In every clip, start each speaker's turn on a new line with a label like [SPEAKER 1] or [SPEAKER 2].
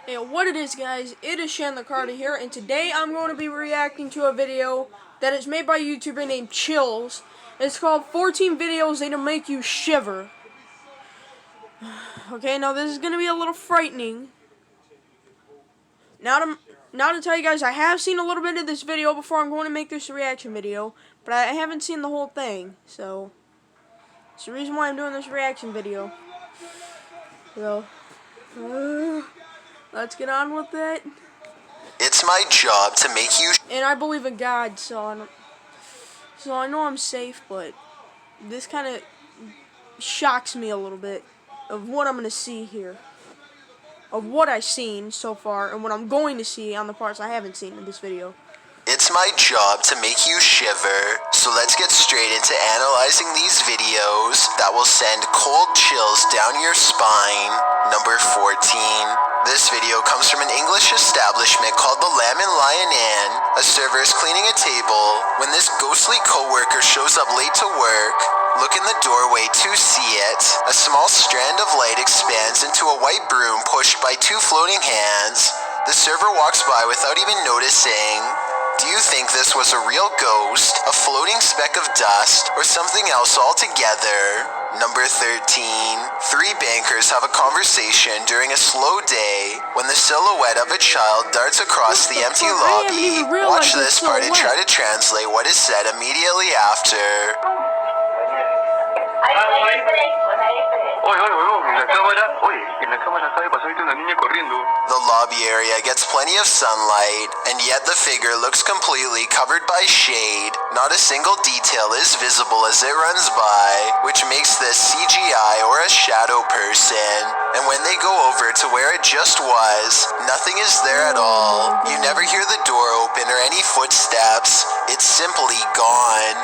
[SPEAKER 1] Hey, what it is, guys, it is Chandler Carter here, and today I'm going to be reacting to a video that is made by a YouTuber named Chills. It's called 14 Videos That'll Make You Shiver. Okay, now this is going to be a little frightening. Now to tell you guys, I have seen a little bit of this video before I'm going to make this reaction video, but I haven't seen the whole thing, so it's the reason why I'm doing this reaction video. So, let's get on with it.
[SPEAKER 2] It's my job to make you.
[SPEAKER 1] And I believe in God, so I know I'm safe, but this kind of shocks me a little bit of what I'm going to see here. Of what I've seen so far, and what I'm going to see on the parts I haven't seen in this video.
[SPEAKER 2] It's my job to make you shiver, so let's get straight into analyzing these videos that will send cold chills down your spine. Number 14. This video comes from an English establishment called the Lamb and Lion Inn. A server is cleaning a table when this ghostly co-worker shows up late to work. Look in the doorway to see it. A small strand of light expands into a white broom pushed by two floating hands. The server walks by without even noticing. Do you think this was a real ghost, a floating speck of dust, or something else altogether? Number 13. Three bankers have a conversation during a slow day when the silhouette of a child darts across the empty lobby. Watch this part and try to translate what is said immediately after. The lobby area gets plenty of sunlight, and yet the figure looks completely covered by shade. Not a single detail is visible as it runs by, which makes this CGI or a shadow person. And when they go over to where it just was, nothing is there at all. You never hear the door open or any footsteps. It's simply gone.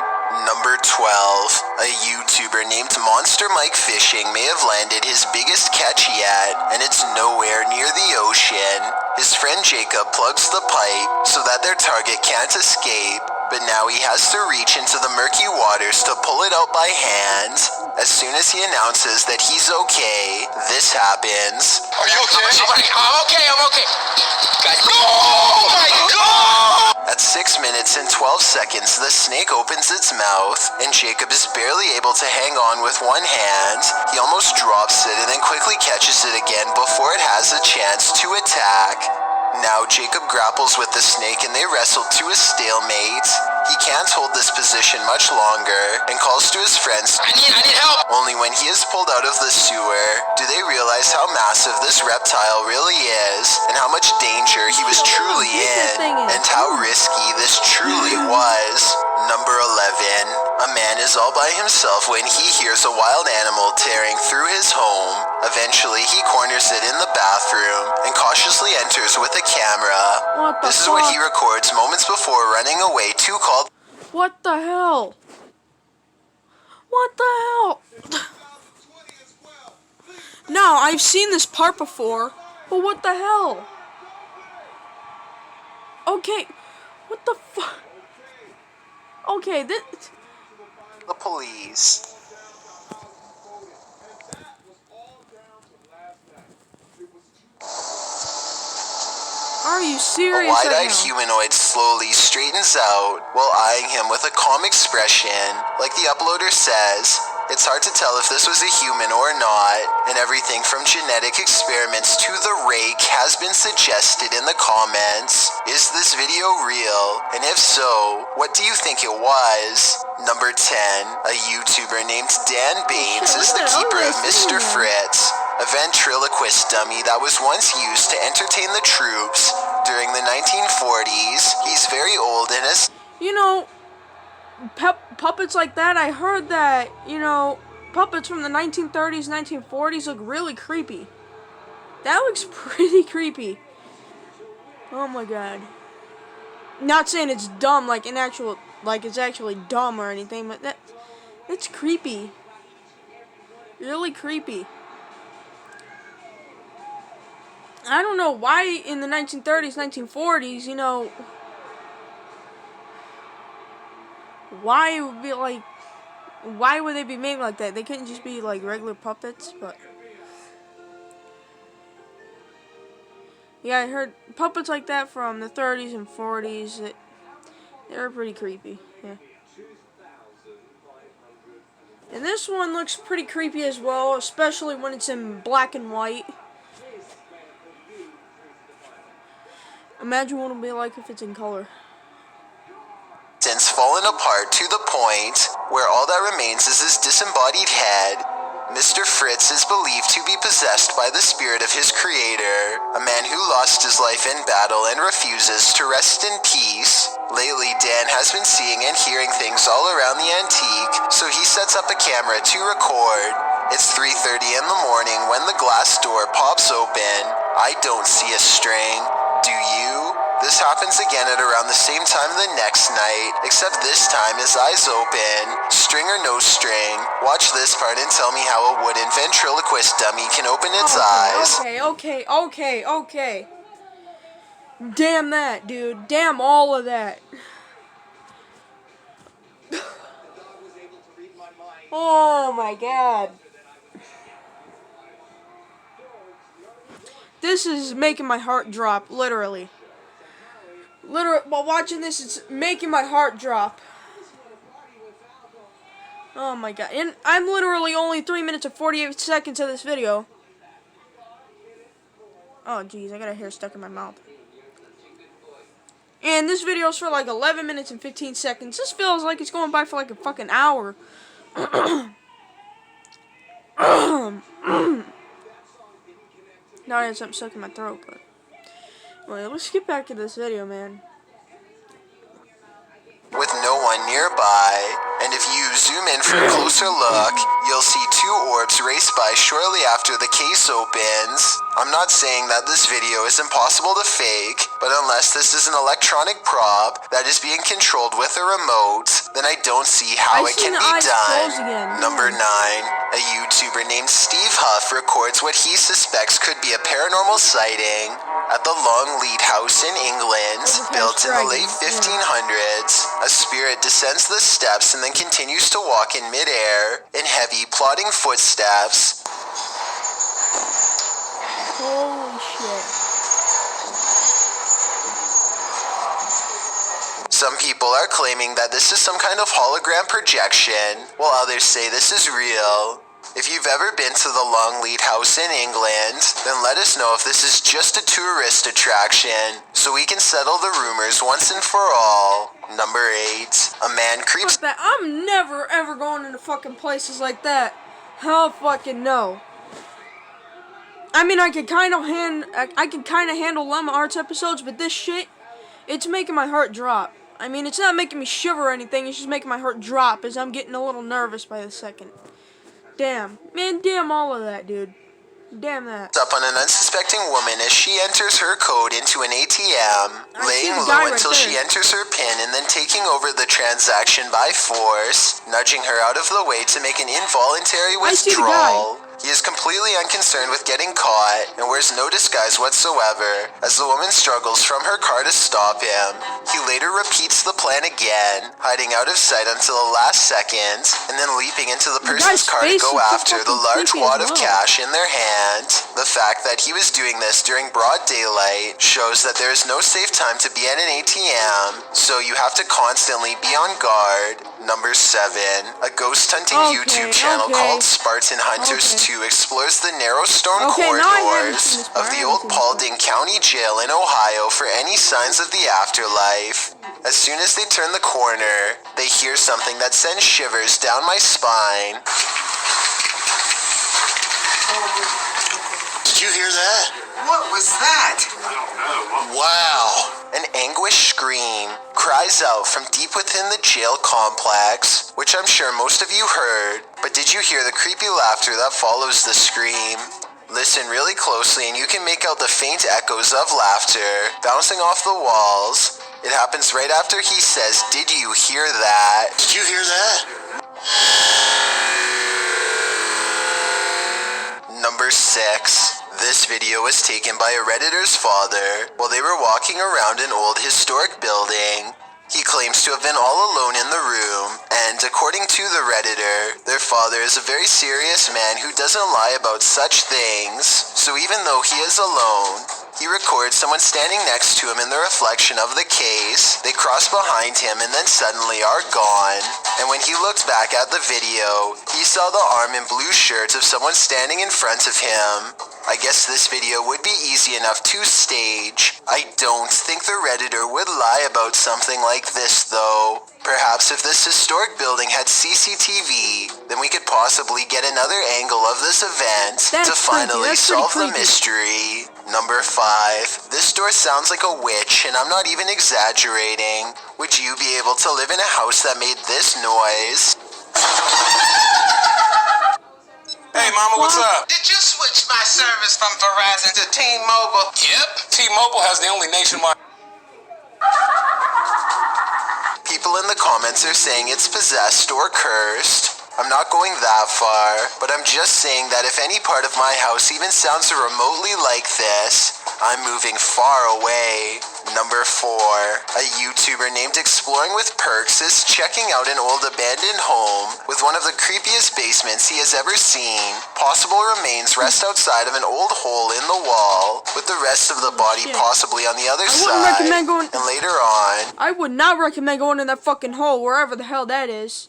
[SPEAKER 2] Number 12. A YouTuber named Monster Mike Fishing may have landed his biggest catch yet, and it's nowhere near the ocean. His friend Jacob plugs the pipe so that their target can't escape, but now he has to reach into the murky waters to pull it out by hand. As soon as he announces that he's okay, this happens. Are you okay? I'm okay. Guys, no! Oh my God! At 6 minutes and 12 seconds, the snake opens its mouth, and Jacob is barely able to hang on with one hand. He almost drops it and then quickly catches it again before it has a chance to attack. Now Jacob grapples with the snake and they wrestle to a stalemate. He can't hold this position much longer and calls to his friends. I need help! Only when he is pulled out of the sewer do they realize how massive this reptile really is and how much danger he was truly in and how risky this truly was. Number 11. A man is all by himself when he hears a wild animal tearing through his home. Eventually, he corners it in the bathroom and cautiously enters with a camera. This is what he records moments before running away to call.
[SPEAKER 1] What the hell? What the hell? No, I've seen this part before, but what the hell? Okay, what the fuck? Okay, this...
[SPEAKER 2] The police.
[SPEAKER 1] Are you serious?
[SPEAKER 2] A wide-eyed humanoid slowly straightens out while eyeing him with a calm expression. Like the uploader says, it's hard to tell if this was a human or not, and everything from genetic experiments to the rake has been suggested in the comments. Is this video real? And if so, what do you think it was? Number 10. A YouTuber named Dan Baines is the keeper of Mr. Fritz, a ventriloquist dummy that was once used to entertain the troops during the 1940s. He's very old and has...
[SPEAKER 1] You know, puppets like that, I heard that, you know, puppets from the 1930s, 1940s look really creepy. That looks pretty creepy. Oh my God. Not saying it's dumb, like it's actually dumb or anything, but that's creepy. Really creepy. I don't know why in the 1930s, 1940s, you know, why would they be made like that? They couldn't just be like regular puppets, but Yeah, I heard puppets like that from the 30s and 40s. They were pretty creepy. Yeah. And this one looks pretty creepy as well, especially when it's in black and white. Imagine what it'll be like if it's in color.
[SPEAKER 2] Since fallen apart to the point where all that remains is his disembodied head, Mr. Fritz is believed to be possessed by the spirit of his creator, a man who lost his life in battle and refuses to rest in peace. Lately, Dan has been seeing and hearing things all around the antique, so he sets up a camera to record. It's 3:30 in the morning when the glass door pops open. I don't see a string. Do you? This happens again at around the same time the next night, except this time his eyes open. String or no string, watch this part and tell me how a wooden ventriloquist dummy can open its eyes.
[SPEAKER 1] Okay. Damn that, dude. Damn all of that. Oh my god. This is making my heart drop, literally. While watching this, it's making my heart drop. Oh my god. And I'm literally only 3 minutes and 48 seconds of this video. Oh jeez, I got a hair stuck in my mouth. And this video's for like 11 minutes and 15 seconds. This feels like it's going by for like a fucking hour. Now I have something stuck in my throat, but... Wait, let's get back to this video, man.
[SPEAKER 2] With no one nearby, and if you zoom in for a closer look, you'll see two orbs race by shortly after the case opens. I'm not saying that this video is impossible to fake, but unless this is an electronic prop that is being controlled with a remote, then I don't see how it can be done. Number 9. A YouTuber named Steve Huff records what he suspects could be a paranormal sighting at the Longleat House in England, built in the late 1500s. A spirit descends the steps and then continues to walk in midair in heavy, plodding footsteps.
[SPEAKER 1] Holy shit.
[SPEAKER 2] Some people are claiming that this is some kind of hologram projection, while others say this is real. If you've ever been to the Longleat House in England, then let us know if this is just a tourist attraction, so we can settle the rumors once and for all. Number 8. A man creeps...
[SPEAKER 1] Fuck that. I'm never ever going into fucking places like that. Hell fucking no. I mean, I could kind of handle Lemma Arts episodes, but this shit, it's making my heart drop. I mean, it's not making me shiver or anything, it's just making my heart drop as I'm getting a little nervous by the second. Damn. Man, damn all of that, dude. Damn that.
[SPEAKER 2] Up on an unsuspecting woman as she enters her code into an ATM, laying low until she enters her PIN and then taking over the transaction by force, nudging her out of the way to make an involuntary withdrawal. He is completely unconcerned with getting caught and wears no disguise whatsoever as the woman struggles from her car to stop him. He later repeats the plan again, hiding out of sight until the last second and then leaping into the person's car to go after the large wad of cash in their hand. The fact that he was doing this during broad daylight shows that there is no safe time to be at an ATM, so you have to constantly be on guard. Number 7. A ghost hunting YouTube channel called Spartan Hunters 2 explores the narrow stone corridors of the old Paulding County Jail in Ohio for any signs of the afterlife. As soon as they turn the corner, they hear something that sends shivers down my spine. Did you hear that? What was that? I don't know. Wow. An anguished scream cries out from deep within the jail complex, which I'm sure most of you heard, but did you hear the creepy laughter that follows the scream? Listen really closely and you can make out the faint echoes of laughter bouncing off the walls. It happens right after he says, "Did you hear that?" Did you hear that? Number 6. This video was taken by a Redditor's father while they were walking around an old historic building. He claims to have been all alone in the room, and according to the Redditor, their father is a very serious man who doesn't lie about such things. So even though he is alone, He records someone standing next to him in the reflection of the case. They cross behind him and then suddenly are gone. And when he looked back at the video, he saw the arm and blue shirts of someone standing in front of him. I guess this video would be easy enough to stage. I don't think the Redditor would lie about something like this though. Perhaps if this historic building had CCTV, then we could possibly get another angle of this event to finally solve the mystery. Number 5. This door sounds like a witch, and I'm not even exaggerating. Would you be able to live in a house that made this noise?
[SPEAKER 3] Hey mama, what's up?
[SPEAKER 4] Did you switch my service from Verizon to T-Mobile?
[SPEAKER 3] Yep, T-Mobile has the only nationwide.
[SPEAKER 2] People in the comments are saying it's possessed or cursed. I'm not going that far, but I'm just saying that if any part of my house even sounds remotely like this, I'm moving far away. Number 4. A YouTuber named Exploring with Perks is checking out an old abandoned home with one of the creepiest basements he has ever seen. Possible remains rest outside of an old hole in the wall, with the rest of the body possibly on the other side. And later on,
[SPEAKER 1] I would not recommend going in that fucking hole, wherever the hell that is.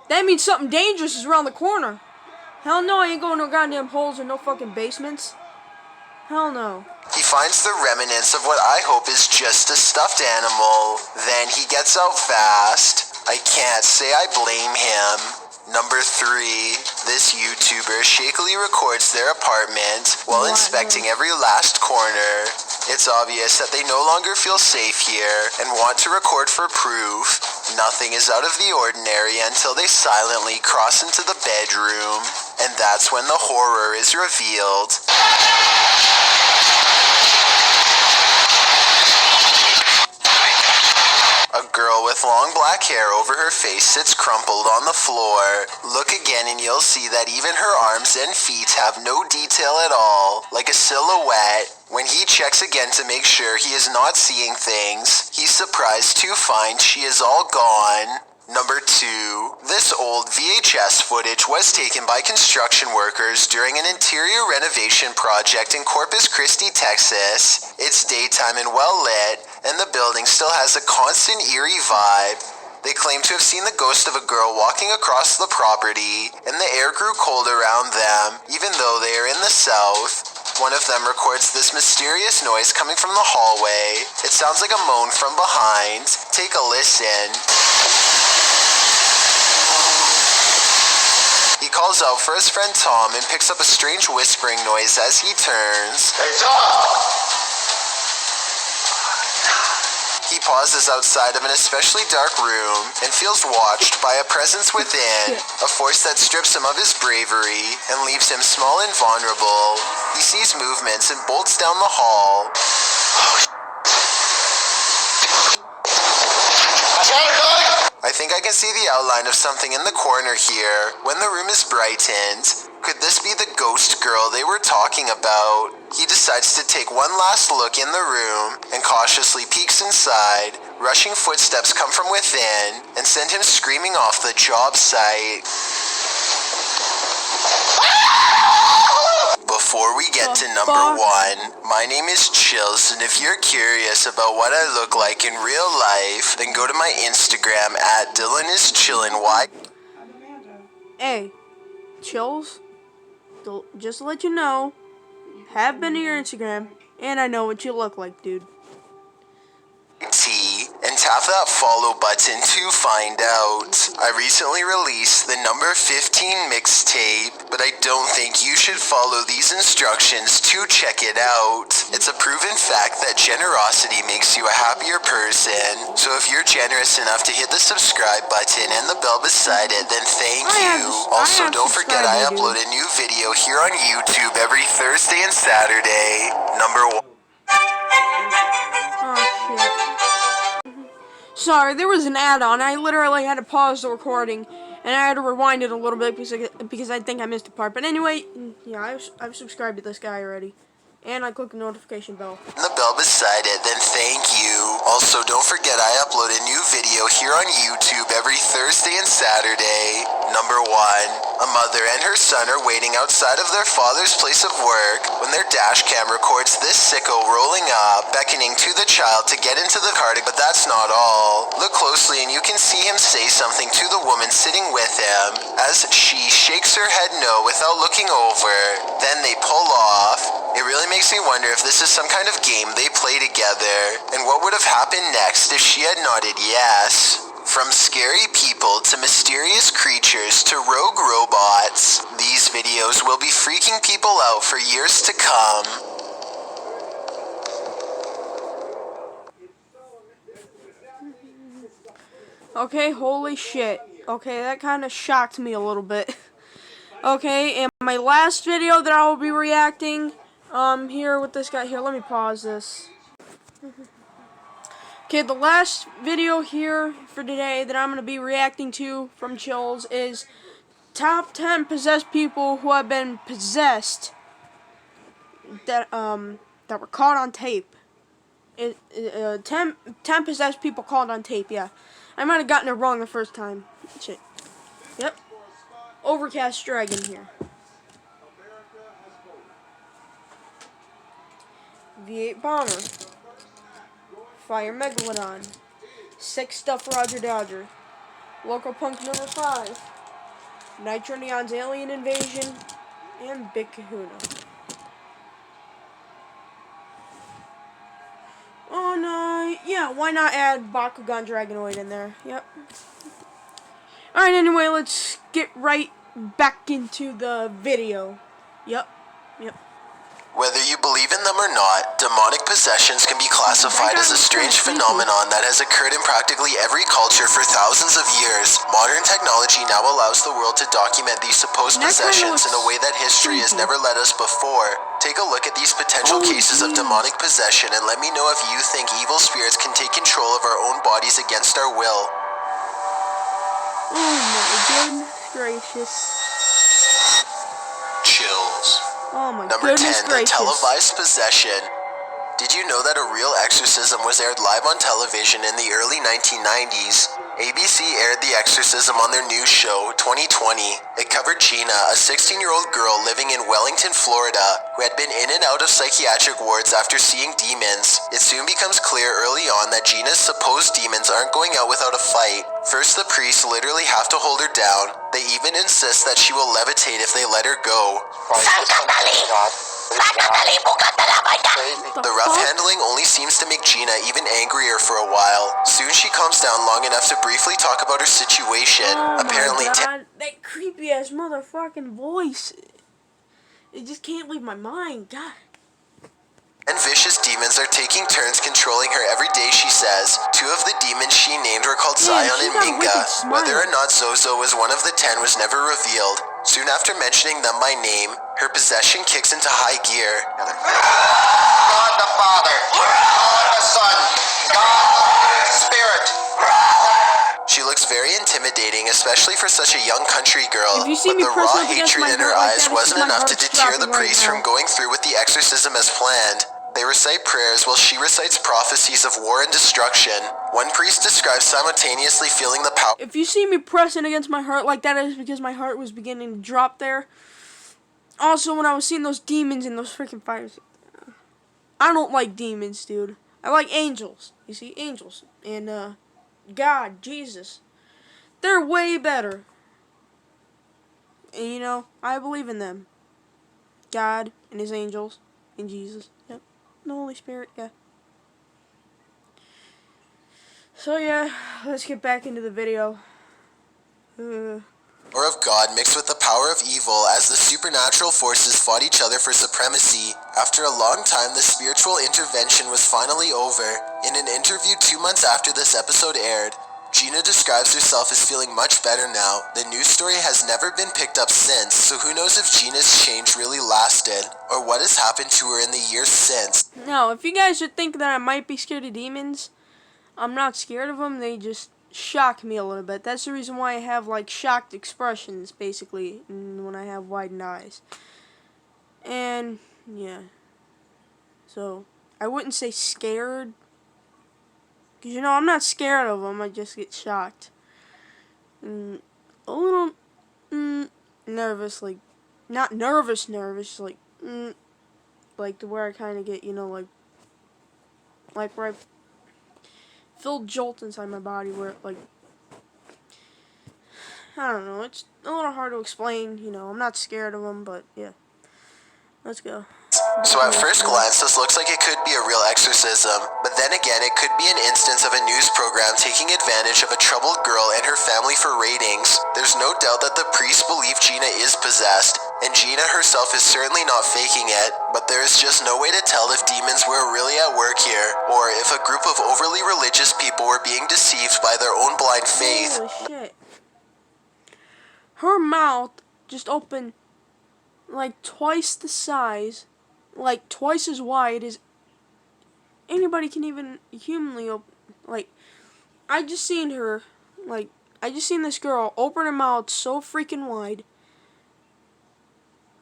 [SPEAKER 1] That means something dangerous is around the corner. Hell no, I ain't going to goddamn holes or no fucking basements. Hell no.
[SPEAKER 2] he finds the remnants of what I hope is just a stuffed animal. Then he gets out fast. I can't say I blame him. Number 3, this YouTuber shakily records their apartment while inspecting every last corner. It's obvious that they no longer feel safe here and want to record for proof. Nothing is out of the ordinary until they silently cross into the bedroom, and that's when the horror is revealed. A girl with long black hair over her face sits crumpled on the floor. Look again and you'll see that even her arms and feet have no detail at all, like a silhouette. When he checks again to make sure he is not seeing things, he's surprised to find she is all gone. Number 2, this old VHS footage was taken by construction workers during an interior renovation project in Corpus Christi, Texas. It's daytime and well lit, and the building still has a constant eerie vibe. They claim to have seen the ghost of a girl walking across the property, and the air grew cold around them, even though they are in the south. One of them records this mysterious noise coming from the hallway. It sounds like a moan from behind. Take a listen. He calls out for his friend Tom and picks up a strange whispering noise as he turns.
[SPEAKER 4] Hey, Tom!
[SPEAKER 2] He pauses outside of an especially dark room and feels watched by a presence within, a force that strips him of his bravery and leaves him small and vulnerable. He sees movements and bolts down the hall. I think I can see the outline of something in the corner here when the room is brightened. Could this be the ghost girl they were talking about? He decides to take one last look in the room and cautiously peeks inside. Rushing footsteps come from within and send him screaming off the job site. Before we get to number 1, my name is Chills, and if you're curious about what I look like in real life, then go to my Instagram at DylanIsChillin'.
[SPEAKER 1] Hey, Chills, just to let you know, have been to your Instagram, and I know what you look like, dude.
[SPEAKER 2] And tap that follow button to find out. I recently released the number 15 mixtape, but I don't think you should follow these instructions to check it out. It's a proven fact that generosity makes you a happier person. So if you're generous enough to hit the subscribe button and the bell beside it, then thank you. Also, don't forget I upload a new video here on YouTube every Thursday and Saturday. Number 1.
[SPEAKER 1] Sorry, there was an ad on. I literally had to pause the recording, and I had to rewind it a little bit because I think I missed a part. But anyway, yeah, I've subscribed to this guy already, and I clicked the notification bell.
[SPEAKER 2] The bell beside it, then thank you. Also, don't forget I upload a new video here on YouTube every Thursday and Saturday. Number 1. A mother and her son are waiting outside of their father's place of work when their dash cam records this sicko rolling up, beckoning to the child to get into the car, but that's not all. Look closely and you can see him say something to the woman sitting with him as she shakes her head no without looking over. Then they pull off. It really makes me wonder if this is some kind of game they play together, and what would have happened next if she had nodded yes. From scary people to mysterious creatures to rogue robots, these videos will be freaking people out for years to come.
[SPEAKER 1] Okay, holy shit. Okay, that kind of shocked me a little bit. Okay, and my last video that I will be reacting, here with this guy here, let me pause this. Okay, the last video here for today that I'm going to be reacting to from Chills is top 10 possessed people who have been possessed that were caught on tape. 10 possessed people caught on tape, yeah. I might have gotten it wrong the first time. Shit. Yep. Overcast Dragon here. V8 Bomber. Fire Megalodon. Six Stuff Roger Dodger. Local Punk number 5. Nitro Neon's Alien Invasion. And Big Kahuna. Oh no, yeah, why not add Bakugan Dragonoid in there? Yep. Alright, anyway, let's get right back into the video. Yep.
[SPEAKER 2] Whether you believe in them or not, demonic possessions can be classified as a strange phenomenon that has occurred in practically every culture for thousands of years. Modern technology now allows the world to document these supposed possessions in a way that history has never let us before. Take a look at these potential cases of demonic possession and let me know if you think evil spirits can take control of our own bodies against our will.
[SPEAKER 1] Oh my goodness gracious.
[SPEAKER 2] Chills.
[SPEAKER 1] Oh my
[SPEAKER 2] Number 10,
[SPEAKER 1] goodness
[SPEAKER 2] the
[SPEAKER 1] gracious.
[SPEAKER 2] televised possession. Did you know that a real exorcism was aired live on television in the early 1990s? ABC aired The Exorcism on their news show, 2020. It covered Gina, a 16-year-old girl living in Wellington, Florida, who had been in and out of psychiatric wards after seeing demons. It soon becomes clear early on that Gina's supposed demons aren't going out without a fight. First, the priests literally have to hold her down. They even insist that she will levitate if they let her go. The rough handling only seems to make Gina even angrier for a while. Soon she calms down long enough to briefly talk about her situation.
[SPEAKER 1] Oh
[SPEAKER 2] Apparently,
[SPEAKER 1] my God, that creepy ass motherfucking voice. It just can't leave my mind. God.
[SPEAKER 2] 10 vicious demons are taking turns controlling her every day, she says. 2 of the demons she named were called Zion and Minga. Whether or not Zozo was one of the 10 was never revealed. Soon after mentioning them by name, her possession kicks into high gear.
[SPEAKER 4] God the Father, God the Son, God the Spirit.
[SPEAKER 2] She looks very intimidating, especially for such a young country girl,
[SPEAKER 1] If you see
[SPEAKER 2] but
[SPEAKER 1] me
[SPEAKER 2] the
[SPEAKER 1] press
[SPEAKER 2] raw
[SPEAKER 1] up against
[SPEAKER 2] hatred
[SPEAKER 1] my
[SPEAKER 2] in her
[SPEAKER 1] heart like
[SPEAKER 2] eyes
[SPEAKER 1] that, it's
[SPEAKER 2] wasn't
[SPEAKER 1] my
[SPEAKER 2] enough to
[SPEAKER 1] heart's
[SPEAKER 2] deter the
[SPEAKER 1] stopping right
[SPEAKER 2] priest
[SPEAKER 1] now.
[SPEAKER 2] from going through with the exorcism as planned. They recite prayers while she recites prophecies of war and destruction. One priest describes simultaneously feeling the power.
[SPEAKER 1] If you see me pressing against my heart like that, it's because my heart was beginning to drop there. Also, when I was seeing those demons in those freaking fires, I don't like demons, dude. I like angels. You see, angels and God, Jesus, they're way better. And you know, I believe in them. God and His angels and Jesus. Yep, the Holy Spirit. Yeah. So yeah, let's get back into the video.
[SPEAKER 2] Power of God mixed with the power of evil as the supernatural forces fought each other for supremacy. After a long time, the spiritual intervention was finally over. In an interview 2 months after this episode aired, Gina describes herself as feeling much better now. The news story has never been picked up since, so who knows if Gina's change really lasted, or what has happened to her in the years since.
[SPEAKER 1] Now, if you guys are thinking that I might be scared of demons, I'm not scared of them. They just shock me a little bit. That's the reason why I have like shocked expressions, basically, when I have widened eyes. And yeah, so I wouldn't say scared, because you know I'm not scared of them. I just get shocked. A little, nervous, like, not nervous, like, like to where I kind of get, like where I feel jolt inside my body, where, like, I don't know, it's a little hard to explain, I'm not scared of them, but yeah. Let's go.
[SPEAKER 2] So at first glance, this looks like it could be a real exorcism, but then again, it could be an instance of a news program taking advantage of a troubled girl and her family for ratings. There's no doubt that the priests believe Gina is possessed, and Gina herself is certainly not faking it, but there is just no way to tell if demons were really at work here, or if a group of overly religious people were being deceived by their own blind faith.
[SPEAKER 1] Holy shit. Her mouth just opened like twice the size, like twice as wide as anybody can even humanly open. Like, I just seen this girl open her mouth so freaking wide.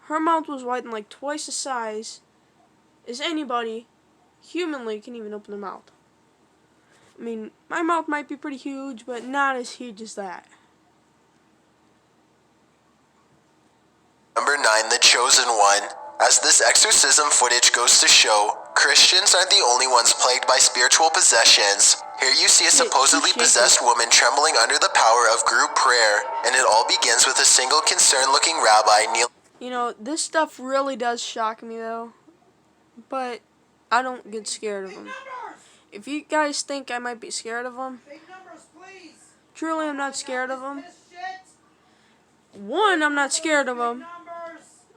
[SPEAKER 1] Her mouth was wide and like twice the size as anybody humanly can even open their mouth. I mean, my mouth might be pretty huge, but not as huge as that.
[SPEAKER 2] Number 9, The Chosen One. As this exorcism footage goes to show, Christians aren't the only ones plagued by spiritual possessions. Here you see a supposedly possessed woman trembling under the power of group prayer, and it all begins with a single concerned-looking rabbi kneeling.
[SPEAKER 1] This stuff really does shock me, though, but I don't get scared of them. If you guys think I might be scared of them, truly I'm not scared of them. One, I'm not scared of them.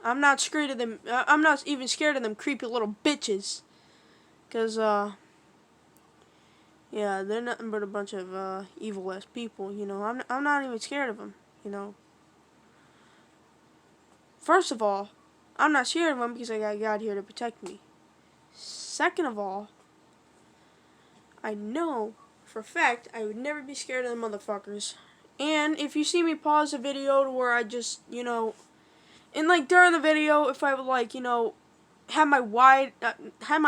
[SPEAKER 1] I'm not scared of them. I'm not even scared of them creepy little bitches. Cause yeah, they're nothing but a bunch of evil ass people. I'm not even scared of them. First of all, I'm not scared of them because I got God here to protect me. Second of all, I know for a fact I would never be scared of the motherfuckers. And if you see me pause the video to where I just, and like during the video, if I would like, have my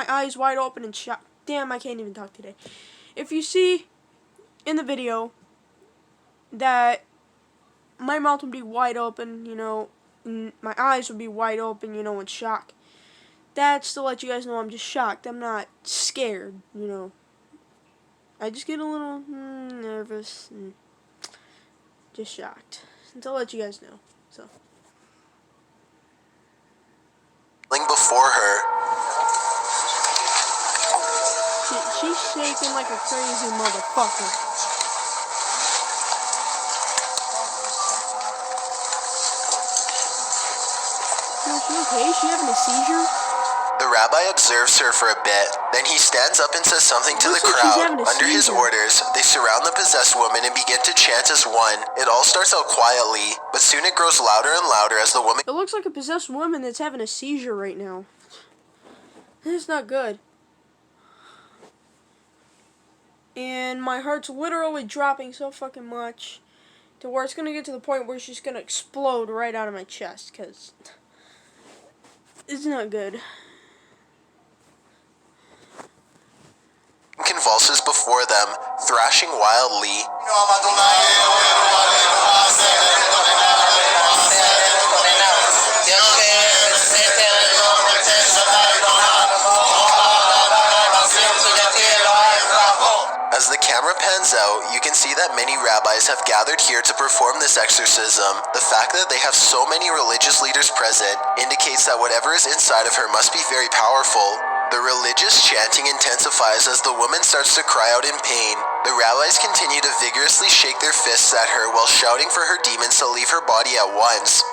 [SPEAKER 1] eyes wide open and shut. Damn, I can't even talk today. If you see in the video that my mouth would be wide open, and my eyes would be wide open, in shock. That's to let you guys know I'm just shocked. I'm not scared, I just get a little nervous and just shocked. And to let you guys know. So.
[SPEAKER 2] Before her.
[SPEAKER 1] She's shaking like a crazy motherfucker. Is she okay? Is she having a seizure?
[SPEAKER 2] The rabbi observes her for a bit, then he stands up and says something to the crowd. Under his orders, they surround the possessed woman and begin to chant as one. It all starts out quietly, but soon it grows louder and louder as the woman...
[SPEAKER 1] It looks like a possessed woman that's having a seizure right now. That's not good. And my heart's literally dropping so fucking much to where it's gonna get to the point where she's gonna explode right out of my chest, because it's not good.
[SPEAKER 2] Convulses before them, thrashing wildly. As the camera pans out, you can see that many rabbis have gathered here to perform this exorcism. The fact that they have so many religious leaders present indicates that whatever is inside of her must be very powerful. The religious chanting intensifies as the woman starts to cry out in pain. The rabbis continue to vigorously shake their fists at her while shouting for her demons to leave her body at once.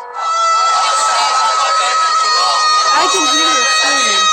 [SPEAKER 1] I can hear her screaming.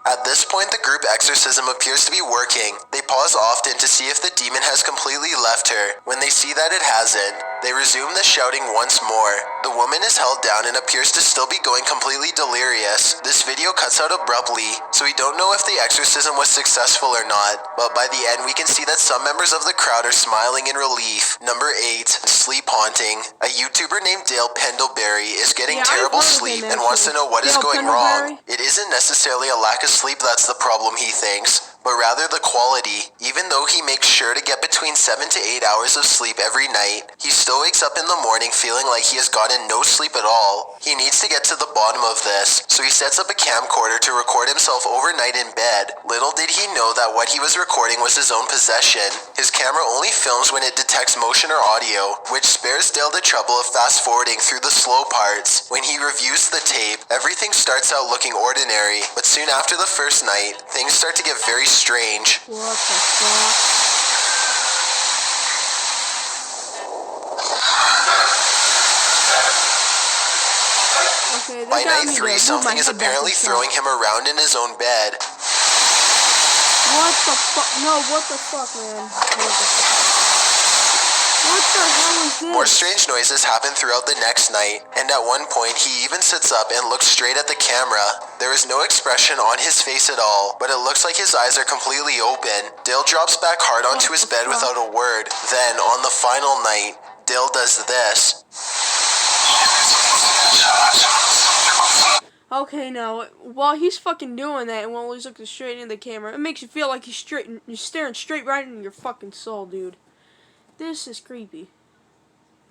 [SPEAKER 2] At this point, the group exorcism appears to be working. They pause often to see if the demon has completely left her. When they see that it hasn't, they resume the shouting once more. The woman is held down and appears to still be going completely delirious. This video cuts out abruptly, so we don't know if the exorcism was successful or not, but by the end we can see that some members of the crowd are smiling in relief. Number 8, Sleep Haunting. A YouTuber named Dale Pendlebury is getting terrible sleep and wants to know what is going wrong. It isn't necessarily a lack of sleep that's the problem, he thinks, but rather the quality. Even though he makes sure to get between 7 to 8 hours of sleep every night, he still wakes up in the morning feeling like he has gotten no sleep at all. He needs to get to the bottom of this, so he sets up a camcorder to record himself overnight in bed. Little did he know that what he was recording was his own possession. His camera only films when it detects motion or audio, which spares Dale the trouble of fast forwarding through the slow parts. When he reviews the tape, everything starts out looking ordinary, but soon after the first night, things start to get very strange.
[SPEAKER 1] What the fuck? Okay,
[SPEAKER 2] By night 3, something is apparently throwing him around in his own bed.
[SPEAKER 1] What the fuck? No, what the fuck, man? What the hell is this?
[SPEAKER 2] More strange noises happen throughout the next night, and at one point he even sits up and looks straight at the camera. There is no expression on his face at all, but it looks like his eyes are completely open. Dale drops back hard onto his bed without a word. Then, on the final night, Dale does this.
[SPEAKER 1] Okay, now, while he's fucking doing that and while he's looking straight into the camera, it makes you feel like you're staring straight right into your fucking soul, dude. This is creepy.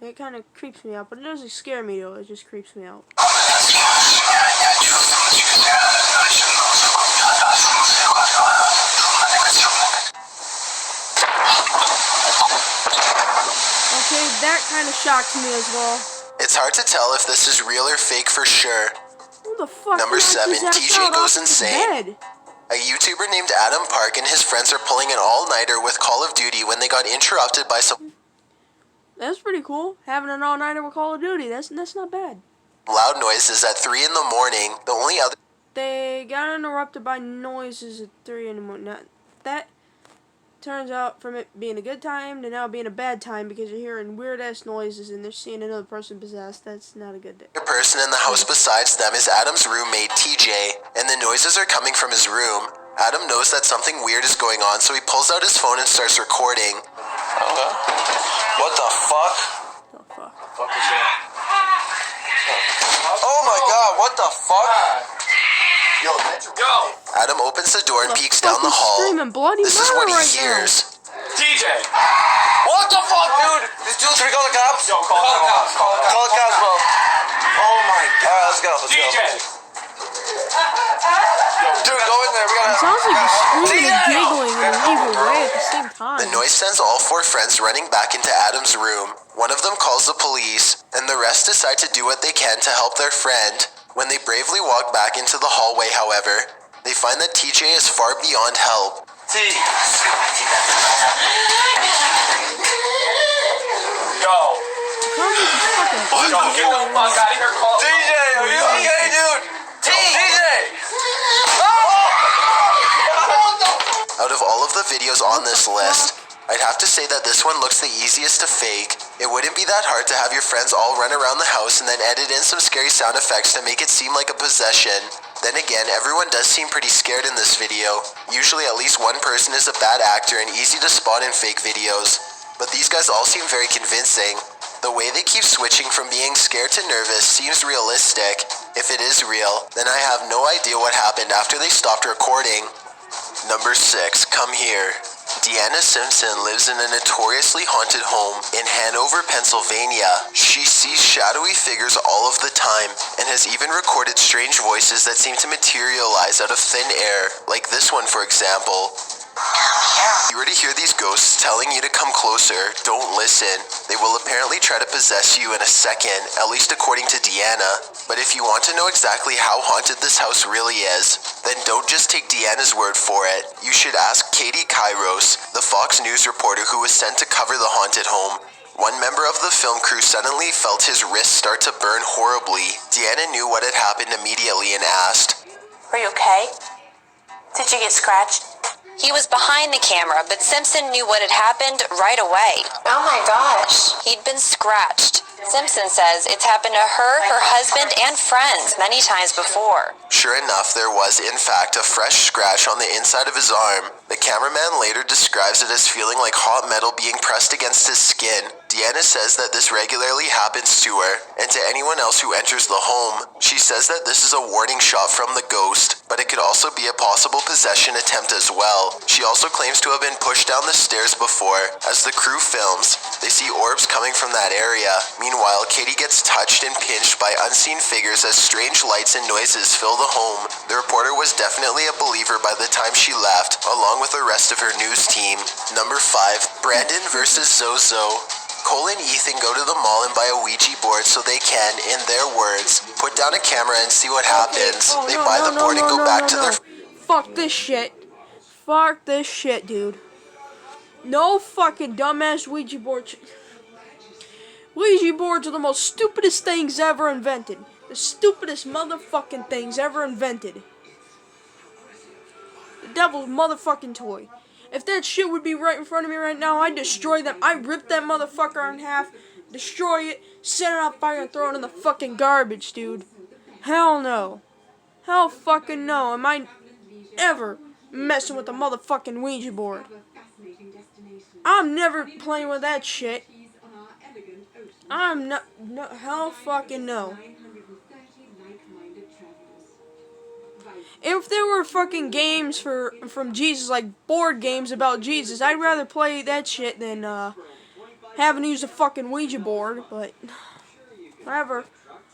[SPEAKER 1] It kind of creeps me out, but it doesn't scare me, though. It just creeps me out. Okay, that kind of shocked me as well.
[SPEAKER 2] It's hard to tell if this is real or fake for sure.
[SPEAKER 1] Who the fuck?
[SPEAKER 2] Number 7, TJ goes
[SPEAKER 1] his
[SPEAKER 2] insane.
[SPEAKER 1] bed?
[SPEAKER 2] A YouTuber named Adam Park and his friends are pulling an all-nighter with Call of Duty when they got interrupted by some
[SPEAKER 1] That's pretty cool. Having an all-nighter with Call of Duty. That's not bad.
[SPEAKER 2] loud noises at 3 in the morning. The only other
[SPEAKER 1] They got interrupted by noises at 3 in the morning. Now, that turns out from it being a good time to now being a bad time because you're hearing weird-ass noises and they're seeing another person possessed. That's not a good day.
[SPEAKER 2] person in the house besides them is Adam's roommate, TJ, and the noises are coming from his room. Adam knows that something weird is going on, so he pulls out his phone and starts recording.
[SPEAKER 3] Okay. What the fuck?
[SPEAKER 1] Oh, fuck.
[SPEAKER 3] Fuck is that? Oh my god, what the fuck?
[SPEAKER 4] Yo,
[SPEAKER 2] Adam opens the door and
[SPEAKER 1] The
[SPEAKER 2] peeks down the
[SPEAKER 1] fucking
[SPEAKER 2] hall.
[SPEAKER 1] screaming bloody
[SPEAKER 2] This is what he
[SPEAKER 1] murder right
[SPEAKER 2] hears.
[SPEAKER 3] TJ! What the fuck, dude? This dude, should we call the cops? Yo, call the cops. Call the cops, bro. Oh my god. Alright, let's go.
[SPEAKER 4] TJ!
[SPEAKER 3] Dude, go in there. We
[SPEAKER 1] It
[SPEAKER 3] gotta.
[SPEAKER 1] sounds like he's screaming and giggling in an evil way at the same time.
[SPEAKER 2] The noise sends all 4 friends running back into Adam's room. One of them calls the police, and the rest decide to do what they can to help their friend. When they bravely walk back into the hallway, however, they find that TJ is far beyond help.
[SPEAKER 3] Yo.
[SPEAKER 1] Sounds like he's fucking
[SPEAKER 3] Yo, get the fuck out of here. Call TJ, are you okay, dude? TJ!
[SPEAKER 2] Out of all of the videos on this list, I'd have to say that this one looks the easiest to fake. It wouldn't be that hard to have your friends all run around the house and then edit in some scary sound effects to make it seem like a possession. Then again, everyone does seem pretty scared in this video. Usually at least one person is a bad actor and easy to spot in fake videos. But these guys all seem very convincing. The way they keep switching from being scared to nervous seems realistic. If it is real, then I have no idea what happened after they stopped recording. Number 6, come here. Deanna Simpson lives in a notoriously haunted home in Hanover, Pennsylvania. She sees shadowy figures all of the time and has even recorded strange voices that seem to materialize out of thin air, like this one for example. If you were to hear these ghosts telling you to come closer, don't listen. They will apparently try to possess you in a second, at least according to Deanna. But if you want to know exactly how haunted this house really is, then don't just take Deanna's word for it. You should ask Katie Kairos, the Fox News reporter who was sent to cover the haunted home. One member of the film crew suddenly felt his wrist start to burn horribly. Deanna knew what had happened immediately and asked,
[SPEAKER 5] "Are you okay? Did you get scratched?" He was behind the camera, but Simpson knew what had happened right away. Oh my gosh. He'd been scratched. Simpson says it's happened to her, her husband, and friends many times before.
[SPEAKER 2] Sure enough, there was, in fact, a fresh scratch on the inside of his arm. The cameraman later describes it as feeling like hot metal being pressed against his skin. Deanna says that this regularly happens to her, and to anyone else who enters the home. She says that this is a warning shot from the ghost, but it could also be a possible possession attempt as well. She also claims to have been pushed down the stairs before. As the crew films, they see orbs coming from that area. Meanwhile, Katie gets touched and pinched by unseen figures as strange lights and noises fill the home. The reporter was definitely a believer by the time she left, along with the rest of her news team. Number 5, Brandon versus Zozo. Cole and Ethan go to the mall and buy a Ouija board so they can, in their words, put down a camera and see what happens. They buy the board and go back to their...
[SPEAKER 1] Fuck this shit. Fuck this shit, dude. No fucking dumbass Ouija board. Ouija boards are the most stupidest things ever invented. The stupidest motherfucking things ever invented. The devil's motherfucking toy. If that shit would be right in front of me right now, I'd destroy them. I'd rip that motherfucker in half, destroy it, set it on fire, and throw it in the fucking garbage, dude. Hell no. Hell fucking no. Am I ever messing with a motherfucking Ouija board? I'm never playing with that shit. I'm not. No, hell fucking no. If there were fucking games from Jesus, like board games about Jesus, I'd rather play that shit than having to use a fucking Ouija board, but whatever.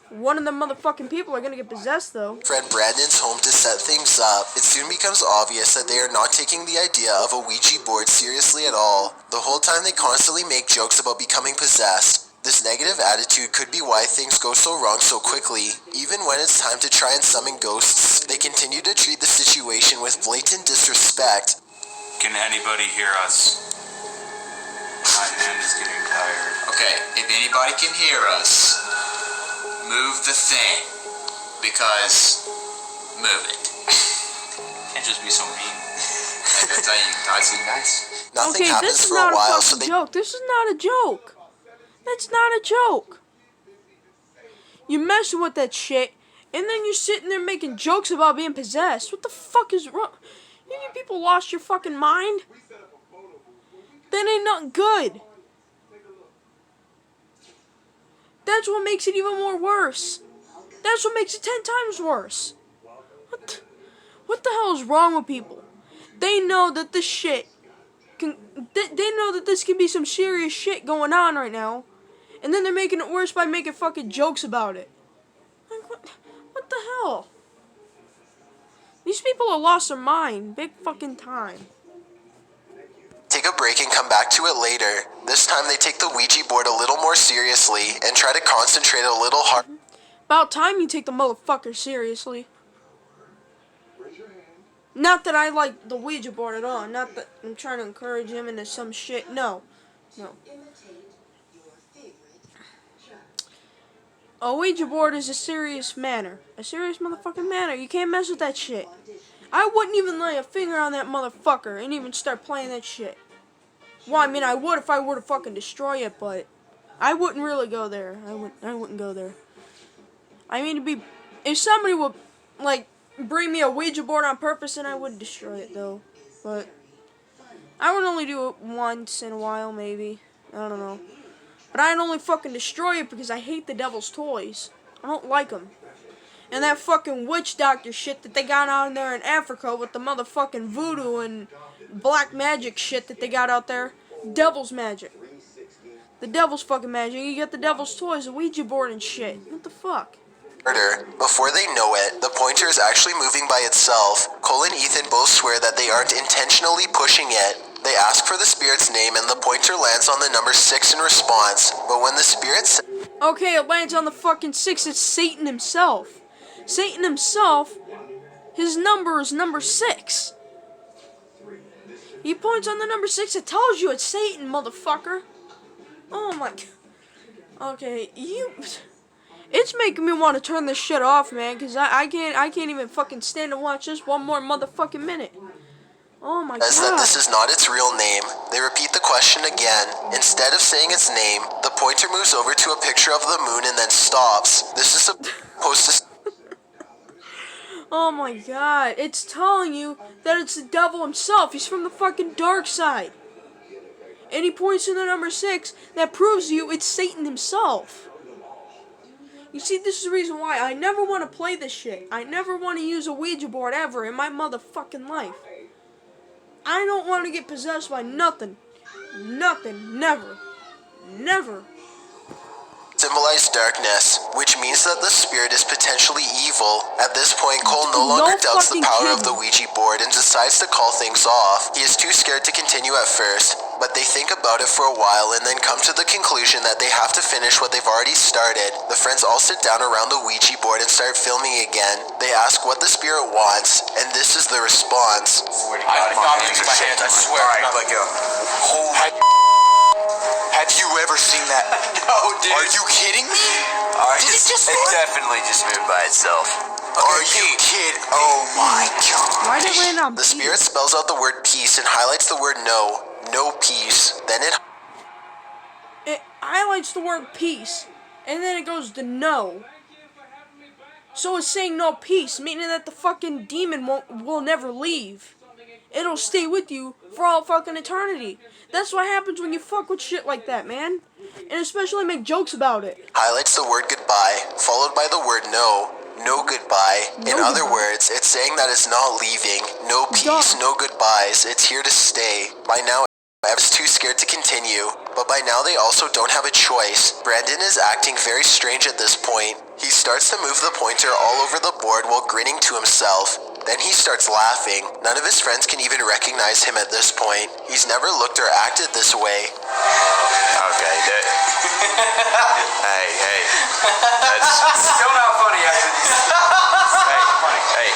[SPEAKER 1] One of the motherfucking people are gonna get possessed, though.
[SPEAKER 2] Friend Brandon's home to set things up. It soon becomes obvious that they are not taking the idea of a Ouija board seriously at all. The whole time they constantly make jokes about becoming possessed. This negative attitude could be why things go so wrong so quickly. Even when it's time to try and summon ghosts, they continue to treat the situation with blatant disrespect.
[SPEAKER 6] Can anybody hear us? My hand is getting tired.
[SPEAKER 4] Okay, if anybody can hear us, move the thing. Because, move it.
[SPEAKER 6] Can't just be so mean.
[SPEAKER 4] I can tell you, guys are nice.
[SPEAKER 2] Nothing
[SPEAKER 1] Okay,
[SPEAKER 2] happens
[SPEAKER 1] this is
[SPEAKER 2] for
[SPEAKER 1] not
[SPEAKER 2] a while,
[SPEAKER 1] a
[SPEAKER 2] so
[SPEAKER 1] fucking
[SPEAKER 2] they...
[SPEAKER 1] joke. This is not a joke. That's not a joke. You messing with that shit, and then you're sitting there making jokes about being possessed. What the fuck is wrong? You people lost your fucking mind? That ain't nothing good. That's what makes it even more worse. That's what makes it 10 times worse. What the hell is wrong with people? They know that this shit can... They know that this can be some serious shit going on right now. And then they're making it worse by making fucking jokes about it. Like, what the hell? These people have lost their mind. Big fucking time.
[SPEAKER 2] Take a break and come back to it later. This time they take the Ouija board a little more seriously and try to concentrate a little harder.
[SPEAKER 1] About time you take the motherfucker seriously. Not that I like the Ouija board at all. Not that I'm trying to encourage him into some shit. No. No. A Ouija board is a serious manner. A serious motherfucking manner. You can't mess with that shit. I wouldn't even lay a finger on that motherfucker and even start playing that shit. Well, I mean, I would if I were to fucking destroy it, but I wouldn't really go there. I wouldn't go there. I mean, if somebody would, like, bring me a Ouija board on purpose, then I would destroy it, though. But I would only do it once in a while, maybe. I don't know. But I'd only fucking destroy it because I hate the devil's toys. I don't like them. And that fucking witch doctor shit that they got out there in Africa with the motherfucking voodoo and black magic shit that they got out there. Devil's magic. The devil's fucking magic. You get the devil's toys, a Ouija board and shit. What the fuck?
[SPEAKER 2] Before they know it, the pointer is actually moving by itself. Cole and Ethan both swear that they aren't intentionally pushing it. They ask for the spirit's name and the pointer lands on the number 6 in response. But when the spirit
[SPEAKER 1] Okay, it lands on the fucking 6. It's Satan himself. Satan himself, his number is number 6. He points on the number 6. It tells you it's Satan, motherfucker. Oh my god. Okay, it's making me want to turn this shit off, man, because I can't even fucking stand to watch this one more motherfucking minute. Oh my god.
[SPEAKER 2] says that this is not its real name. They repeat the question again. Instead of saying its name, the pointer moves over to a picture of the moon and then stops. This is supposed to...
[SPEAKER 1] Oh my god. It's telling you that it's the devil himself. He's from the fucking dark side. And he points to the number 6 that proves to you it's Satan himself. You see, this is the reason why I never want to play this shit. I never want to use a Ouija board ever in my motherfucking life. I don't want to get possessed by nothing. Nothing. Never. Never.
[SPEAKER 2] Symbolize darkness, which means that the spirit is potentially evil. At this point, Cole no longer doubts the power of the Ouija board and decides to call things off. He is too scared to continue at first, but they think about it for a while and then come to the conclusion that they have to finish what they've already started. The friends all sit down around the Ouija board and start filming again. They ask what the spirit wants, and this is the response.
[SPEAKER 3] I'm not using my hands, I swear. Alright, like a whole... Have you ever seen that? No, dude. Are you kidding me?
[SPEAKER 4] It definitely just moved by itself.
[SPEAKER 3] Are you kidding? Oh my god.
[SPEAKER 1] Why did it land on
[SPEAKER 2] The
[SPEAKER 1] peace?
[SPEAKER 2] spirit spells out the word peace and highlights the word no. No peace. Then
[SPEAKER 1] It highlights the word peace, and then it goes to no. So it's saying no peace, meaning that the fucking demon will never leave. It'll stay with you for all fucking eternity. That's what happens when you fuck with shit like that, man. And especially make jokes about it.
[SPEAKER 2] highlights the word goodbye, followed by the word no. No goodbye. In
[SPEAKER 1] No
[SPEAKER 2] other
[SPEAKER 1] goodbye.
[SPEAKER 2] words, it's saying that it's not leaving. No peace, no goodbyes. It's here to stay. By now, Ev's too scared to continue, but by now they also don't have a choice. Brandon is acting very strange at this point. He starts to move the pointer all over the board while grinning to himself. Then he starts laughing. None of his friends can even recognize him at this point. He's never looked or acted this way.
[SPEAKER 4] Okay, hey. That's
[SPEAKER 3] Still not funny after these.
[SPEAKER 4] hey.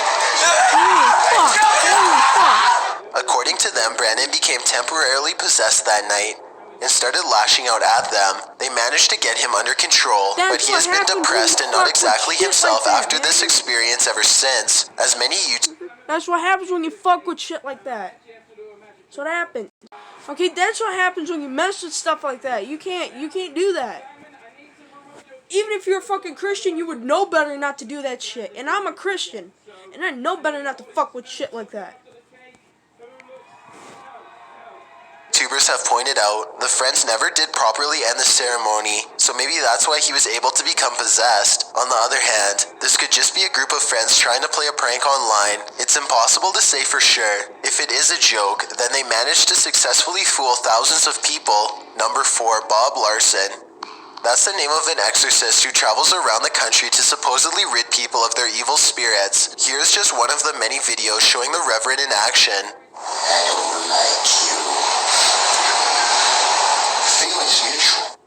[SPEAKER 1] Holy fuck.
[SPEAKER 2] According to them, Brandon became temporarily possessed that night and started lashing out at them. They managed to get him under control, but
[SPEAKER 1] That's
[SPEAKER 2] he has
[SPEAKER 1] what
[SPEAKER 2] been
[SPEAKER 1] happens when
[SPEAKER 2] depressed
[SPEAKER 1] you
[SPEAKER 2] and not
[SPEAKER 1] fuck with
[SPEAKER 2] exactly
[SPEAKER 1] shit
[SPEAKER 2] himself
[SPEAKER 1] like that,
[SPEAKER 2] after this
[SPEAKER 1] man.
[SPEAKER 2] experience ever since. As many YouTube
[SPEAKER 1] That's what happens when you fuck with shit like that. That's what happens. Okay, that's what happens when you mess with stuff like that. You can't do that. Even if you're a fucking Christian, you would know better not to do that shit. And I'm a Christian, and I know better not to fuck with shit like that.
[SPEAKER 2] YouTubers have pointed out, the friends never did properly end the ceremony, so maybe that's why he was able to become possessed. On the other hand, this could just be a group of friends trying to play a prank online. It's impossible to say for sure. If it is a joke, then they managed to successfully fool thousands of people. Number 4, Bob Larson. That's the name of an exorcist who travels around the country to supposedly rid people of their evil spirits. Here's just one of the many videos showing the Reverend in action.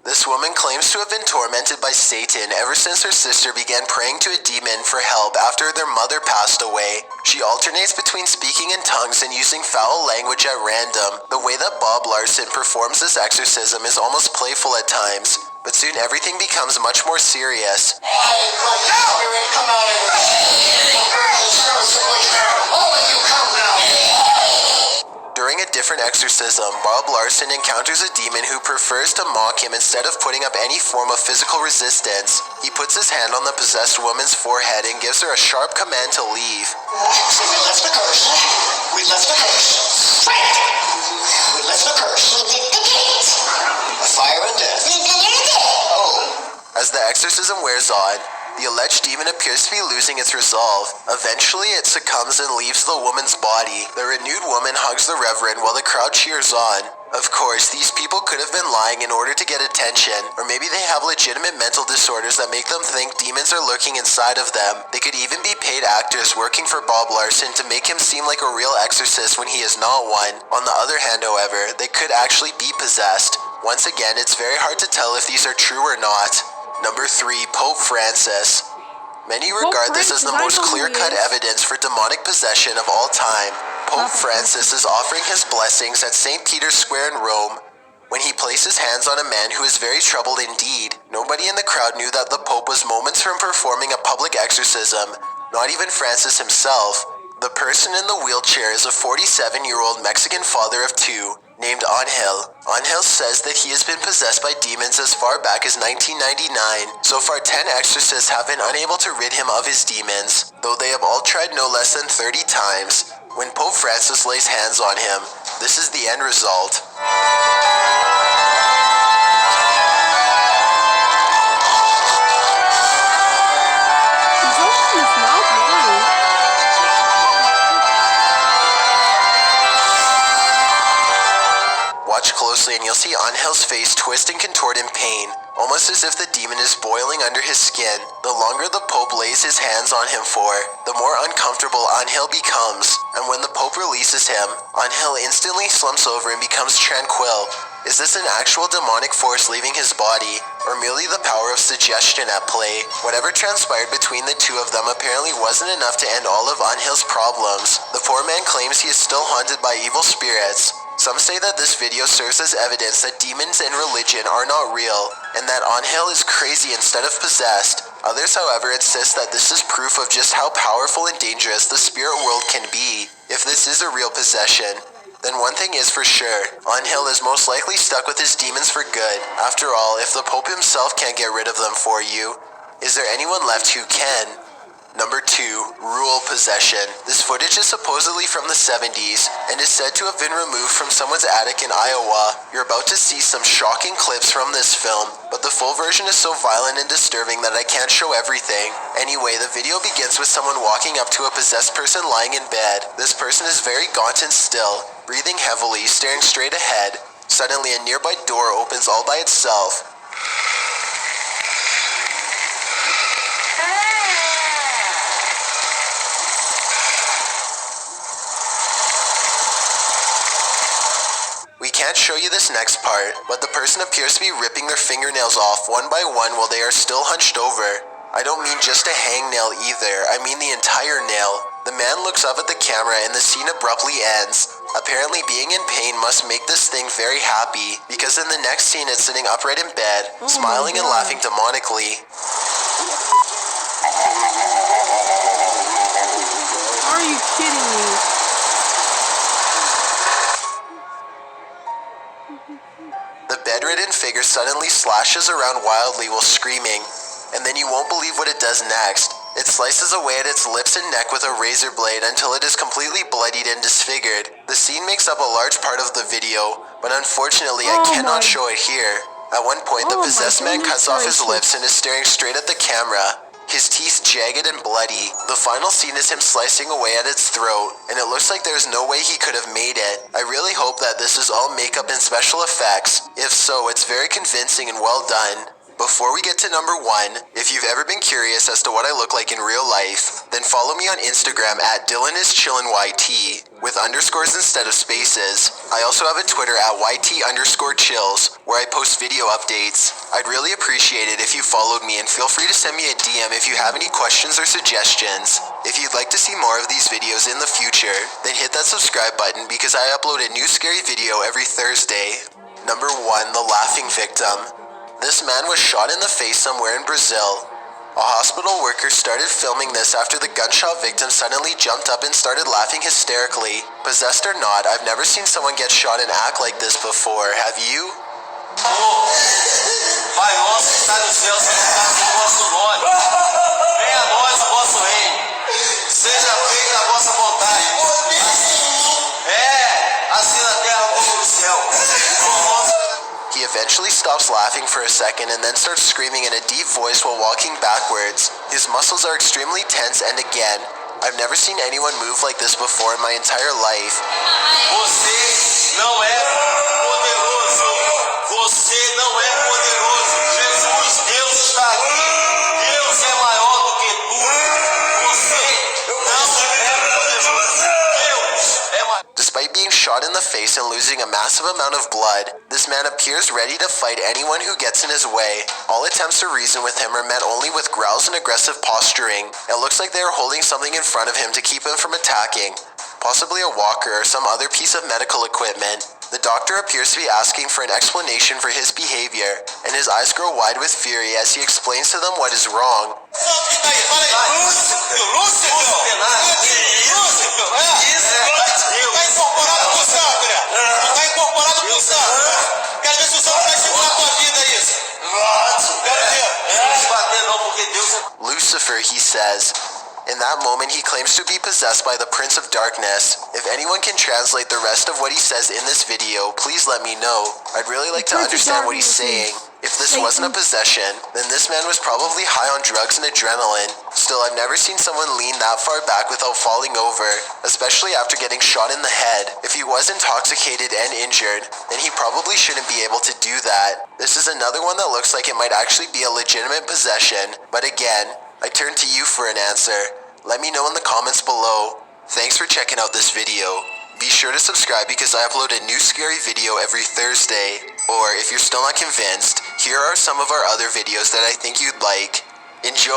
[SPEAKER 2] This woman claims to have been tormented by Satan ever since her sister began praying to a demon for help after their mother passed away. She alternates between speaking in tongues and using foul language at random. The way that Bob Larson performs this exorcism is almost playful at times, but soon everything becomes much more serious. During a different exorcism, Bob Larson encounters a demon who prefers to mock him instead of putting up any form of physical resistance. He puts his hand on the possessed woman's forehead and gives her a sharp command to leave.
[SPEAKER 7] We left the curse. We left the curse. We left the curse. We did the gate. Fire and death. We did it. Oh.
[SPEAKER 2] As the exorcism wears on, the alleged demon appears to be losing its resolve. Eventually, it succumbs and leaves the woman's body. The renewed woman hugs the Reverend while the crowd cheers on. Of course, these people could have been lying in order to get attention, or maybe they have legitimate mental disorders that make them think demons are lurking inside of them. They could even be paid actors working for Bob Larson to make him seem like a real exorcist when he is not one. On the other hand, however, they could actually be possessed. Once again, it's very hard to tell if these are true or not. Number 3, Pope Francis. Many regard this as the most clear-cut evidence for demonic possession of all time. Pope Francis is offering his blessings at St. Peter's Square in Rome when he places hands on a man who is very troubled indeed. Nobody in the crowd knew that the Pope was moments from performing a public exorcism, not even Francis himself. The person in the wheelchair is a 47-year-old Mexican father of 2, named Angel. Angel says that he has been possessed by demons as far back as 1999. So far, 10 exorcists have been unable to rid him of his demons, though they have all tried no less than 30 times. When Pope Francis lays hands on him, this is the end result. closely and you'll see Angel's face twist and contort in pain, almost as if the demon is boiling under his skin. The longer the Pope lays his hands on him for, the more uncomfortable Angel becomes, and when the Pope releases him, Angel instantly slumps over and becomes tranquil. Is this an actual demonic force leaving his body, or merely the power of suggestion at play? Whatever transpired between the two of them apparently wasn't enough to end all of Angel's problems. The poor man claims he is still haunted by evil spirits. Some say that this video serves as evidence that demons and religion are not real, and that Angel is crazy instead of possessed. Others, however, insist that this is proof of just how powerful and dangerous the spirit world can be. If this is a real possession, then one thing is for sure, Angel is most likely stuck with his demons for good. After all, if the Pope himself can't get rid of them for you, is there anyone left who can? Number 2, Rule Possession. This footage is supposedly from the 70s and is said to have been removed from someone's attic in Iowa. You're about to see some shocking clips from this film, but the full version is so violent and disturbing that I can't show everything. Anyway, the video begins with someone walking up to a possessed person lying in bed. This person is very gaunt and still, breathing heavily, staring straight ahead. Suddenly, a nearby door opens all by itself. We can't show you this next part, but the person appears to be ripping their fingernails off one by one while they are still hunched over. I don't mean just a hangnail either, I mean the entire nail. The man looks up at the camera and the scene abruptly ends. Apparently being in pain must make this thing very happy, because in the next scene it's sitting upright in bed, smiling and laughing demonically.
[SPEAKER 1] Are you kidding me?
[SPEAKER 2] The bedridden figure suddenly slashes around wildly while screaming, and then you won't believe what it does next. It slices away at its lips and neck with a razor blade until it is completely bloodied and disfigured. The scene makes up a large part of the video, but unfortunately I cannot show it here. At one point, the possessed man cuts off his lips and is staring straight at the camera, his teeth jagged and bloody. The final scene is him slicing away at its throat, and it looks like there's no way he could have made it. I really hope that this is all makeup and special effects. If so, it's very convincing and well done. Before we get to number 1, if you've ever been curious as to what I look like in real life, then follow me on Instagram at DylanIsChillinYT, with underscores instead of spaces. I also have a Twitter at YT_chills, where I post video updates. I'd really appreciate it if you followed me, and feel free to send me a DM if you have any questions or suggestions. If you'd like to see more of these videos in the future, then hit that subscribe button because I upload a new scary video every Thursday. Number 1, the laughing victim. This man was shot in the face somewhere in Brazil. A hospital worker started filming this after the gunshot victim suddenly jumped up and started laughing hysterically. Possessed or not, I've never seen someone get shot and act like this before. Have you?
[SPEAKER 3] Pai nosso que está no céu, santificado seja o vosso nome. Venha a nós o vosso reino. Seja feita a vossa vontade. Assim na terra como no céu.
[SPEAKER 2] He eventually stops laughing for a second and then starts screaming in a deep voice while walking backwards. His muscles are extremely tense, and again, I've never seen anyone move like this before in my entire life.
[SPEAKER 3] Você não é poderoso. Você não é poderoso. Jesus, Deus está aqui. Deus é maior do que tudo. Você não é poderoso. Deus é maior.
[SPEAKER 2] Despite being shot in the face and losing a massive amount of blood, this man appears ready to fight anyone who gets in his way. All attempts to reason with him are met only with growls and aggressive posturing. It looks like they are holding something in front of him to keep him from attacking, possibly a walker or some other piece of medical equipment. The doctor appears to be asking for an explanation for his behavior, and his eyes grow wide with fury as he explains to them what is wrong. Lucifer, he says. In that moment, he claims to be possessed by the Prince of Darkness. If anyone can translate the rest of what he says in this video, please let me know. I'd really like to understand what he's saying. If this wasn't a possession, then this man was probably high on drugs and adrenaline. Still, I've never seen someone lean that far back without falling over, especially after getting shot in the head. If he was intoxicated and injured, then he probably shouldn't be able to do that. This is another one that looks like it might actually be a legitimate possession, but again, I turn to you for an answer. Let me know in the comments below. Thanks for checking out this video. Be sure to subscribe because I upload a new scary video every Thursday. Or if you're still not convinced, here are some of our other videos that I think you'd like. Enjoy!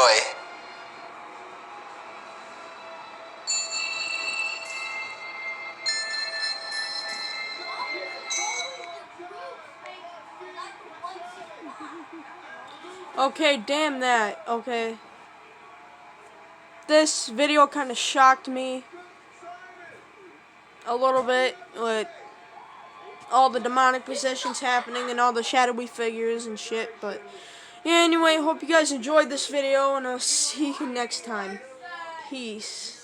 [SPEAKER 1] Okay, damn that. Okay. This video kind of shocked me a little bit with all the demonic possessions happening and all the shadowy figures and shit, but yeah, anyway, hope you guys enjoyed this video and I'll see you next time. Peace.